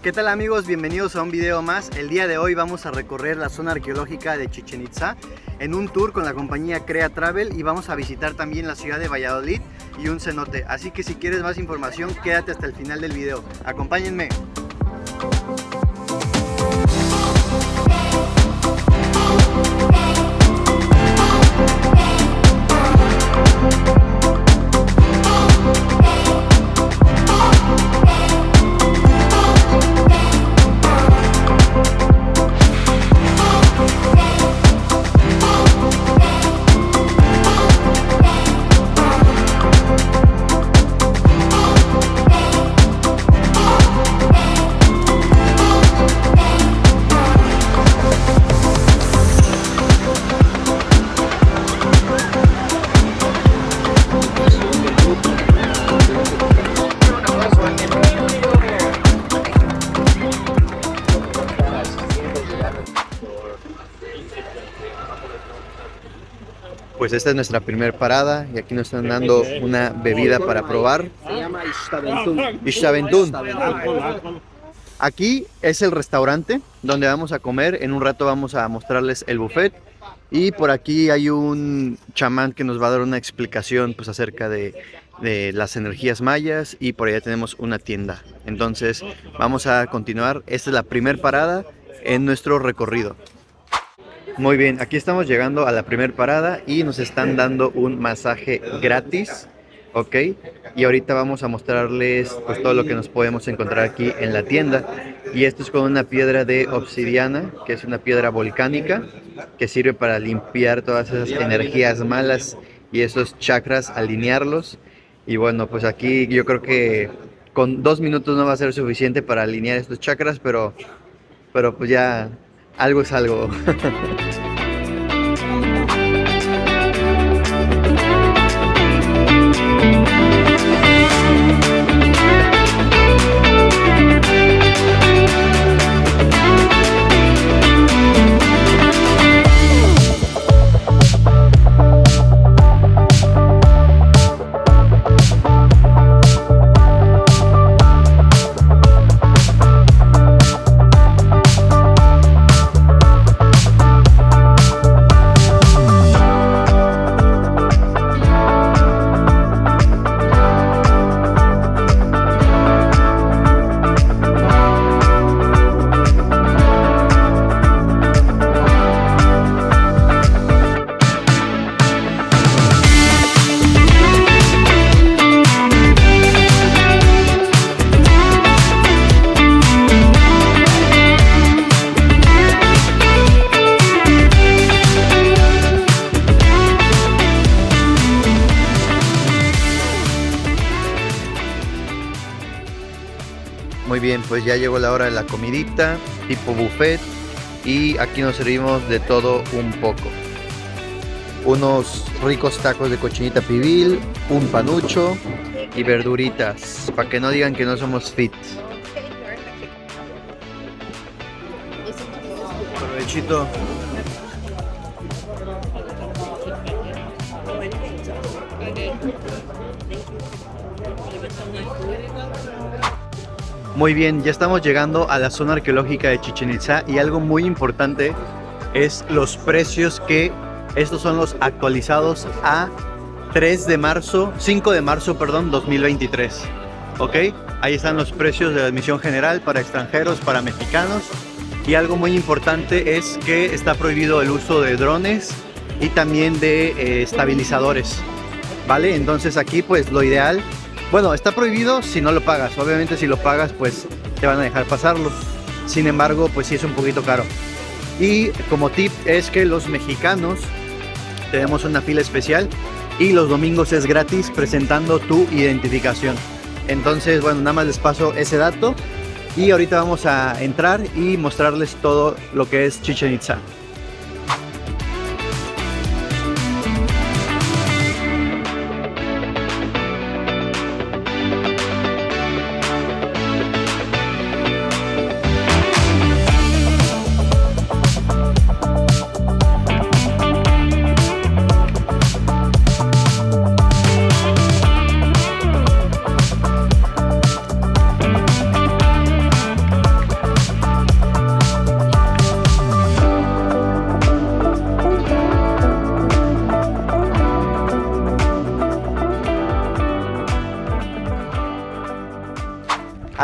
¿Qué tal amigos? Bienvenidos a un video más. El día de hoy vamos a recorrer la zona arqueológica de Chichén Itzá en un tour con la compañía Crea Travel y vamos a visitar también la ciudad de Valladolid y un cenote. Así que si quieres más información, quédate hasta el final del video. Acompáñenme. Pues esta es nuestra primera parada y aquí nos están dando una bebida para probar. Se llama Ishtabentún. Ishtabentún. Aquí es el restaurante donde vamos a comer. En un rato vamos a mostrarles el buffet. Y por aquí hay un chamán que nos va a dar una explicación pues, acerca de las energías mayas. Y por allá tenemos una tienda. Entonces vamos a continuar. Esta es la primera parada en nuestro recorrido. Muy bien, aquí estamos llegando a la primera parada y nos están dando un masaje gratis, ¿ok? Y ahorita vamos a mostrarles pues todo lo que nos podemos encontrar aquí en la tienda. Y esto es con una piedra de obsidiana, que es una piedra volcánica, que sirve para limpiar todas esas energías malas y esos chakras, alinearlos. Y bueno, pues aquí yo creo que con 2 minutos no va a ser suficiente para alinear estos chakras, pero pues ya... algo es algo. Muy bien, pues ya llegó la hora de la comidita, tipo buffet, y aquí nos servimos de todo un poco. Unos ricos tacos de cochinita pibil, un panucho y verduritas, para que no digan que no somos fit. Provechito. Muy bien, ya estamos llegando a la zona arqueológica de Chichén Itzá y algo muy importante es los precios, que estos son los actualizados a 5 de marzo, 2023. ¿Ok? Ahí están los precios de la admisión general para extranjeros, para mexicanos. Y algo muy importante es que está prohibido el uso de drones y también de estabilizadores. ¿Vale? Entonces aquí pues lo ideal... Bueno, está prohibido si no lo pagas. Obviamente si lo pagas pues te van a dejar pasarlo. Sin embargo, pues sí es un poquito caro. Y como tip es que los mexicanos tenemos una fila especial y los domingos es gratis presentando tu identificación. Entonces, bueno, nada más les paso ese dato y ahorita vamos a entrar y mostrarles todo lo que es Chichén Itzá.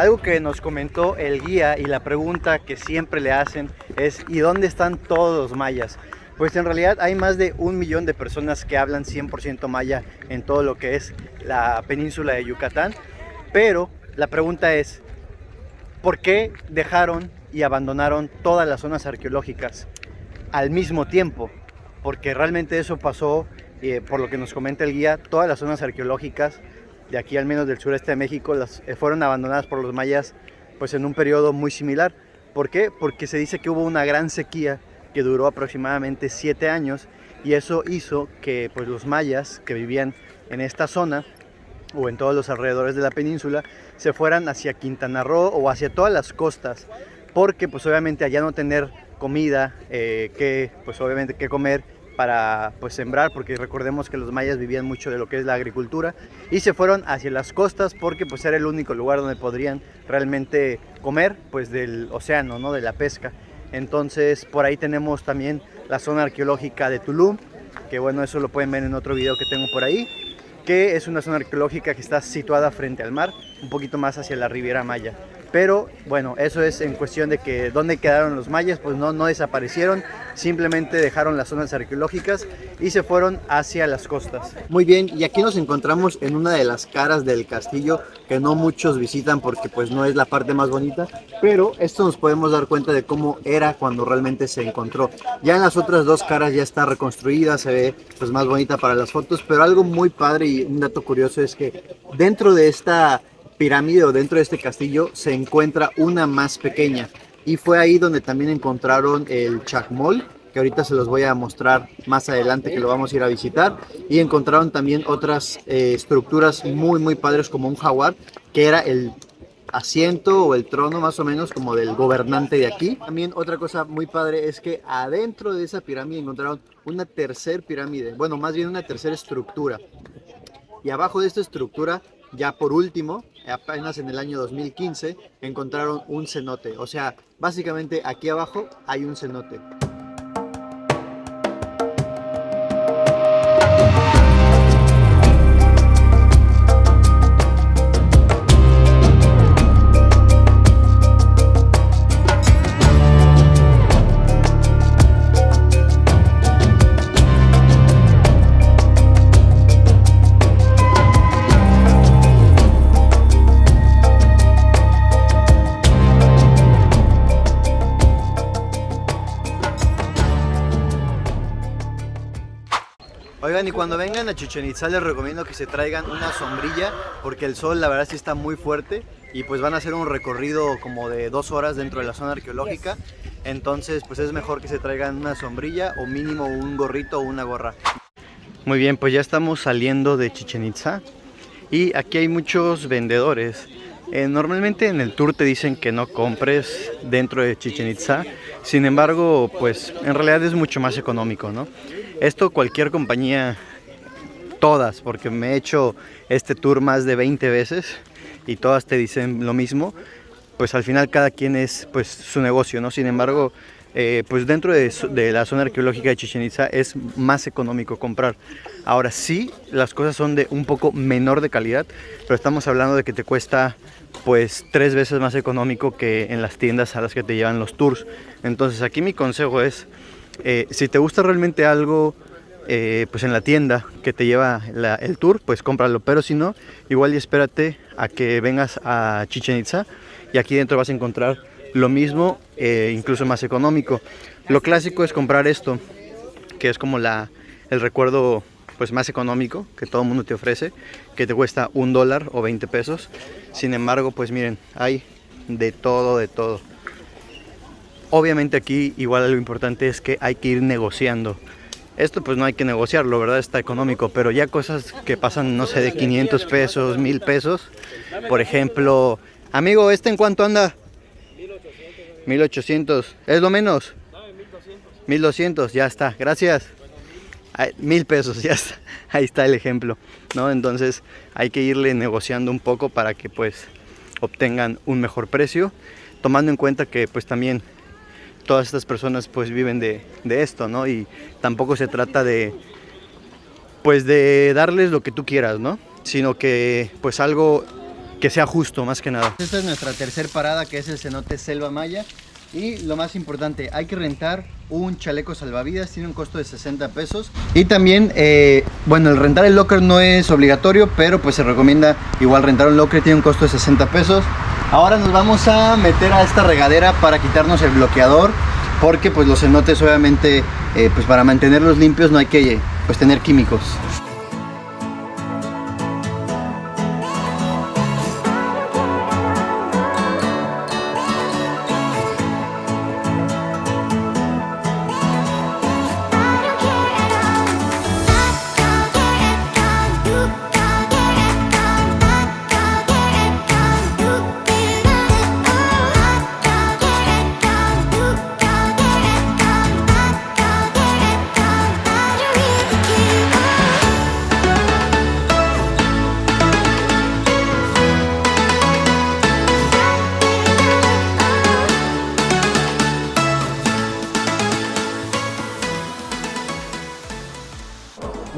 Algo que nos comentó el guía y la pregunta que siempre le hacen es ¿y dónde están todos los mayas? Pues en realidad hay más de 1 millón de personas que hablan 100% maya en todo lo que es la península de Yucatán, pero la pregunta es ¿por qué dejaron y abandonaron todas las zonas arqueológicas al mismo tiempo? Porque realmente eso pasó, por lo que nos comenta el guía, todas las zonas arqueológicas de aquí, al menos del sureste de México, fueron abandonadas por los mayas pues en un periodo muy similar. ¿Por qué? Porque se dice que hubo una gran sequía que duró aproximadamente 7 años y eso hizo que pues los mayas que vivían en esta zona o en todos los alrededores de la península se fueran hacia Quintana Roo o hacia todas las costas, porque pues obviamente allá no tener comida que comer para pues sembrar, porque recordemos que los mayas vivían mucho de lo que es la agricultura y se fueron hacia las costas porque pues era el único lugar donde podrían realmente comer pues del océano, ¿no? De la pesca. Entonces por ahí tenemos también la zona arqueológica de Tulum, que bueno, eso lo pueden ver en otro video que tengo por ahí, que es una zona arqueológica que está situada frente al mar, un poquito más hacia la Riviera Maya. Pero bueno, eso es en cuestión de que dónde quedaron los mayas, pues no desaparecieron, simplemente dejaron las zonas arqueológicas y se fueron hacia las costas. Muy bien, y aquí nos encontramos en una de las caras del castillo que no muchos visitan porque pues no es la parte más bonita, pero esto nos podemos dar cuenta de cómo era cuando realmente se encontró. Ya en las otras dos caras ya está reconstruida, se ve pues más bonita para las fotos, pero algo muy padre y un dato curioso es que dentro de esta pirámide o dentro de este castillo se encuentra una más pequeña y fue ahí donde también encontraron el chacmol, que ahorita se los voy a mostrar más adelante, que lo vamos a ir a visitar, y encontraron también otras estructuras muy padres como un jaguar, que era el asiento o el trono más o menos como del gobernante de aquí. También otra cosa muy padre es que adentro de esa pirámide encontraron una tercera pirámide, bueno, más bien una tercera estructura, y abajo de esta estructura, ya por último, apenas en el año 2015, encontraron un cenote. O sea, básicamente aquí abajo hay un cenote. Oigan, y cuando vengan a Chichén Itzá les recomiendo que se traigan una sombrilla porque el sol la verdad sí está muy fuerte y pues van a hacer un recorrido como de 2 horas dentro de la zona arqueológica. Entonces pues es mejor que se traigan una sombrilla o mínimo un gorrito o una gorra. Muy bien, pues ya estamos saliendo de Chichén Itzá y aquí hay muchos vendedores. Normalmente en el tour te dicen que no compres dentro de Chichén Itzá, sin embargo pues en realidad es mucho más económico, ¿no? Esto cualquier compañía, todas, porque me he hecho este tour más de 20 veces y todas te dicen lo mismo, pues al final cada quien es pues su negocio, ¿no? Sin embargo, pues dentro de la zona arqueológica de Chichén Itzá es más económico comprar. Ahora sí, las cosas son de un poco menor de calidad, pero estamos hablando de que te cuesta pues 3 veces más económico que en las tiendas a las que te llevan los tours. Entonces aquí mi consejo es, si te gusta realmente algo, pues en la tienda que te lleva el tour, pues cómpralo, pero si no, igual y espérate a que vengas a Chichén Itzá y aquí dentro vas a encontrar lo mismo, incluso más económico. Lo clásico es comprar esto, que es como el recuerdo pues más económico que todo el mundo te ofrece, que te cuesta $1 o 20 pesos. Sin embargo, pues miren, hay de todo, de todo. Obviamente aquí igual algo importante es que hay que ir negociando. Esto pues no hay que negociarlo, ¿verdad? Está económico, pero ya cosas que pasan, no sé, de 500 pesos, 1000 pesos. Por ejemplo, amigo, ¿este en cuánto anda? 1800. ¿Es lo menos? 1200, ya está, gracias. 1000 pesos, ya está. Ahí está el ejemplo, ¿no? Entonces hay que irle negociando un poco para que pues obtengan un mejor precio, tomando en cuenta que pues también todas estas personas pues viven de esto, ¿no? Y tampoco se trata de pues de darles lo que tú quieras, ¿no? Sino que pues algo que sea justo, más que nada. Esta es nuestra tercera parada, que es el cenote Selva Maya. Y lo más importante, hay que rentar un chaleco salvavidas, tiene un costo de 60 pesos. Y también, bueno, el rentar el locker no es obligatorio, pero pues se recomienda igual rentar un locker, tiene un costo de 60 pesos. Ahora nos vamos a meter a esta regadera para quitarnos el bloqueador, porque pues los cenotes obviamente, pues para mantenerlos limpios no hay que pues tener químicos.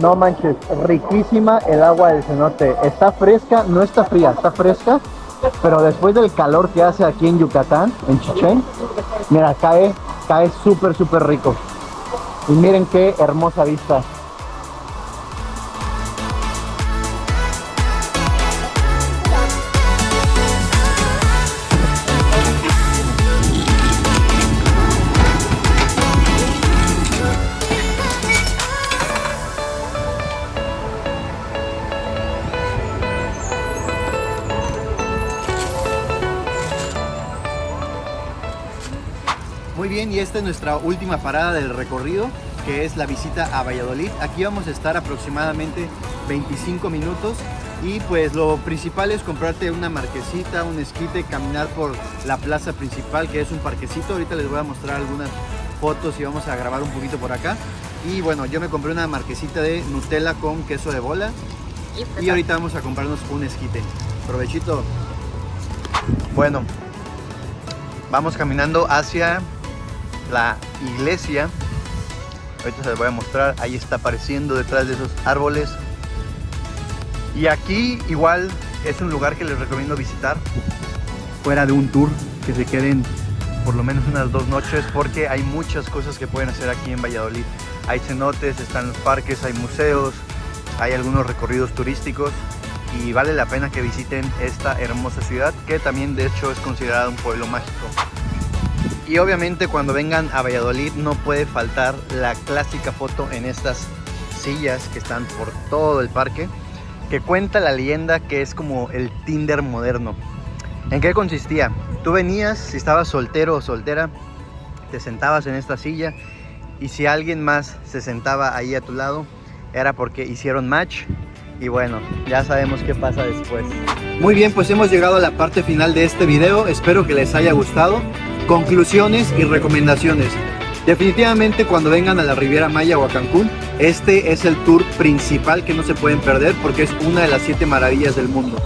No manches, riquísima el agua del cenote. Está fresca, no está fría, está fresca. Pero después del calor que hace aquí en Yucatán, en Chichén, mira, cae súper rico. Y miren qué hermosa vista. Muy bien, y esta es nuestra última parada del recorrido, que es la visita a Valladolid. Aquí vamos a estar aproximadamente 25 minutos y pues lo principal es comprarte una marquesita, un esquite, caminar por la plaza principal, que es un parquecito. Ahorita les voy a mostrar algunas fotos y vamos a grabar un poquito por acá. Y bueno, yo me compré una marquesita de Nutella con queso de bola y ahorita vamos a comprarnos un esquite. Provechito. Bueno, vamos caminando hacia la iglesia. Ahorita se les voy a mostrar, ahí está apareciendo detrás de esos árboles. Y aquí igual es un lugar que les recomiendo visitar fuera de un tour, que se queden por lo menos unas 2 noches, porque hay muchas cosas que pueden hacer aquí en Valladolid. Hay cenotes, están los parques, hay museos, hay algunos recorridos turísticos y vale la pena que visiten esta hermosa ciudad, que también de hecho es considerada un pueblo mágico. Y obviamente cuando vengan a Valladolid no puede faltar la clásica foto en estas sillas que están por todo el parque, que cuenta la leyenda que es como el Tinder moderno. ¿En qué consistía? Tú venías, si estabas soltero o soltera, te sentabas en esta silla y si alguien más se sentaba ahí a tu lado, era porque hicieron match. Y bueno, ya sabemos qué pasa después. Muy bien, pues hemos llegado a la parte final de este video. Espero que les haya gustado. Conclusiones y recomendaciones. Definitivamente cuando vengan a la Riviera Maya o a Cancún, este es el tour principal que no se pueden perder, porque es una de las 7 maravillas del mundo.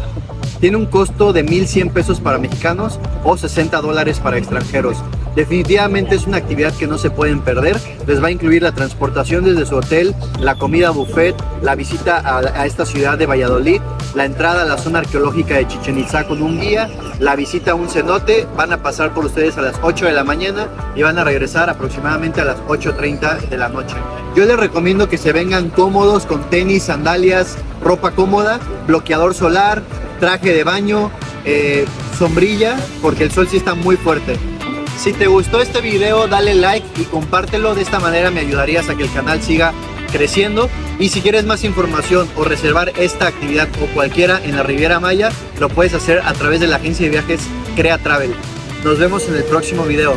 Tiene un costo de 1,100 pesos para mexicanos o 60 dólares para extranjeros. Definitivamente es una actividad que no se pueden perder. Les va a incluir la transportación desde su hotel, la comida buffet, la visita a esta ciudad de Valladolid, la entrada a la zona arqueológica de Chichén Itzá con un guía, la visita a un cenote. Van a pasar por ustedes a las 8 de la mañana y van a regresar aproximadamente a las 8:30 de la noche. Yo les recomiendo que se vengan cómodos con tenis, sandalias, ropa cómoda, bloqueador solar, traje de baño, sombrilla, porque el sol sí está muy fuerte. Si te gustó este video, dale like y compártelo. De esta manera me ayudarías a que el canal siga creciendo. Y si quieres más información o reservar esta actividad o cualquiera en la Riviera Maya, lo puedes hacer a través de la agencia de viajes Crea Travel. Nos vemos en el próximo video.